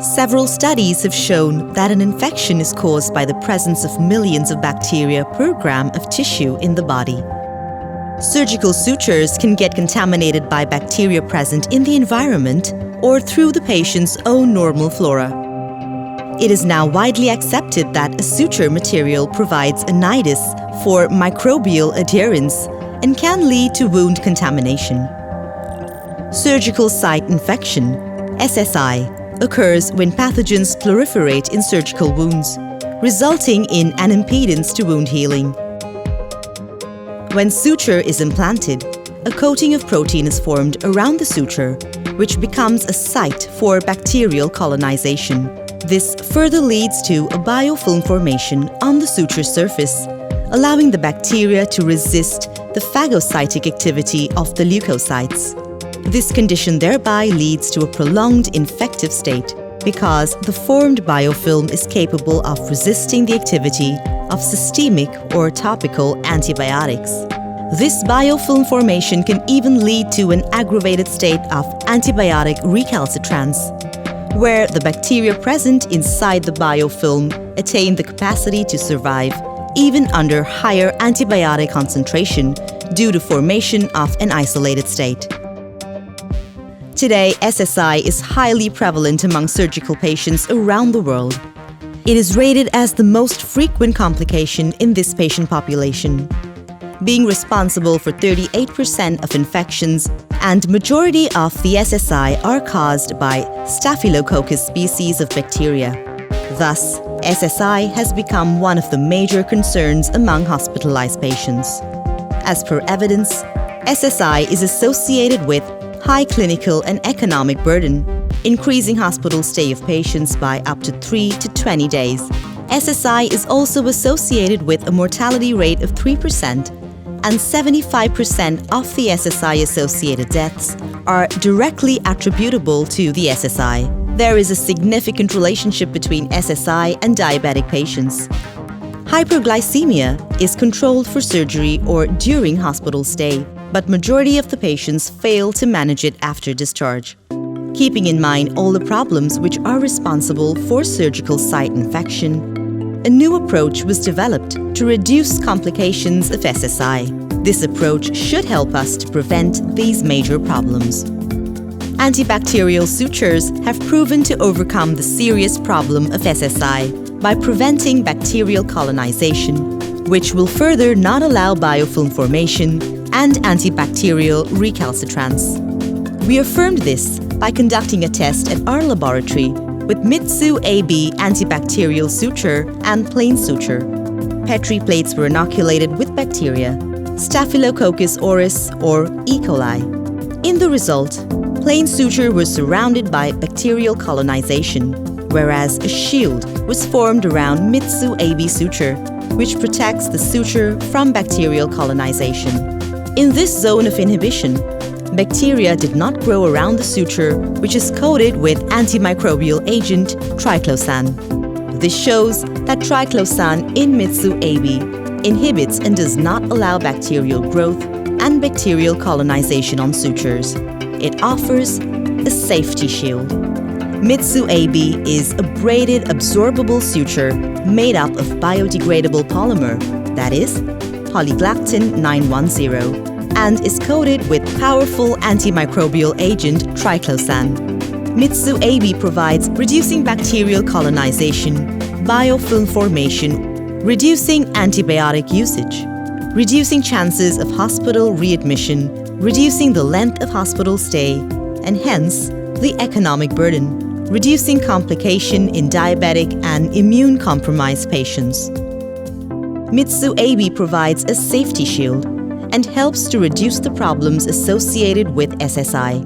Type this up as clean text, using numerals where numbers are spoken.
Several studies have shown that an infection is caused by the presence of millions of bacteria per gram of tissue in the body. Surgical sutures can get contaminated by bacteria present in the environment or through the patient's own normal flora. It is now widely accepted that a suture material provides a nidus for microbial adherence and can lead to wound contamination. Surgical site infection, SSI, occurs when pathogens proliferate in surgical wounds, resulting in an impedance to wound healing. When suture is implanted, a coating of protein is formed around the suture, which becomes a site for bacterial colonization. This further leads to a biofilm formation on the suture surface, allowing the bacteria to resist the phagocytic activity of the leukocytes. This condition thereby leads to a prolonged infective state because the formed biofilm is capable of resisting the activity of systemic or topical antibiotics. This biofilm formation can even lead to an aggravated state of antibiotic recalcitrance, where the bacteria present inside the biofilm attain the capacity to survive even under higher antibiotic concentration due to formation of an isolated state. Today, SSI is highly prevalent among surgical patients around the world. It is rated as the most frequent complication in this patient population, being responsible for 38% of infections, and majority of the SSI are caused by Staphylococcus species of bacteria. Thus, SSI has become one of the major concerns among hospitalized patients. As per evidence, SSI is associated with high clinical and economic burden, increasing hospital stay of patients by up to 3 to 20 days. SSI is also associated with a mortality rate of 3%, and 75% of the SSI-associated deaths are directly attributable to the SSI. There is a significant relationship between SSI and diabetic patients. Hyperglycemia is controlled for surgery or during hospital stay, but majority of the patients fail to manage it after discharge. Keeping in mind all the problems which are responsible for surgical site infection, a new approach was developed to reduce complications of SSI. This approach should help us to prevent these major problems. Antibacterial sutures have proven to overcome the serious problem of SSI by preventing bacterial colonization, which will further not allow biofilm formation and antibacterial recalcitrance. We affirmed this by conducting a test at our laboratory with Mitsu Antibacterial suture and plain suture. Petri plates were inoculated with bacteria, Staphylococcus aureus or E. coli. In the result, plain suture was surrounded by bacterial colonization, whereas a shield was formed around Mitsu suture, which protects the suture from bacterial colonization. In this zone of inhibition, bacteria did not grow around the suture, which is coated with antimicrobial agent triclosan. This shows that triclosan in Mitsu inhibits and does not allow bacterial growth and bacterial colonization on sutures. It offers a safety shield. Mitsu is a braided absorbable suture made up of biodegradable polymer, that is, polyglactin 910, and is coated with powerful antimicrobial agent triclosan. Mitsu provides reducing bacterial colonization, biofilm formation, reducing antibiotic usage, reducing chances of hospital readmission, reducing the length of hospital stay, and hence the economic burden, reducing complication in diabetic and immune-compromised patients. Mitsu provides a safety shield and helps to reduce the problems associated with SSI.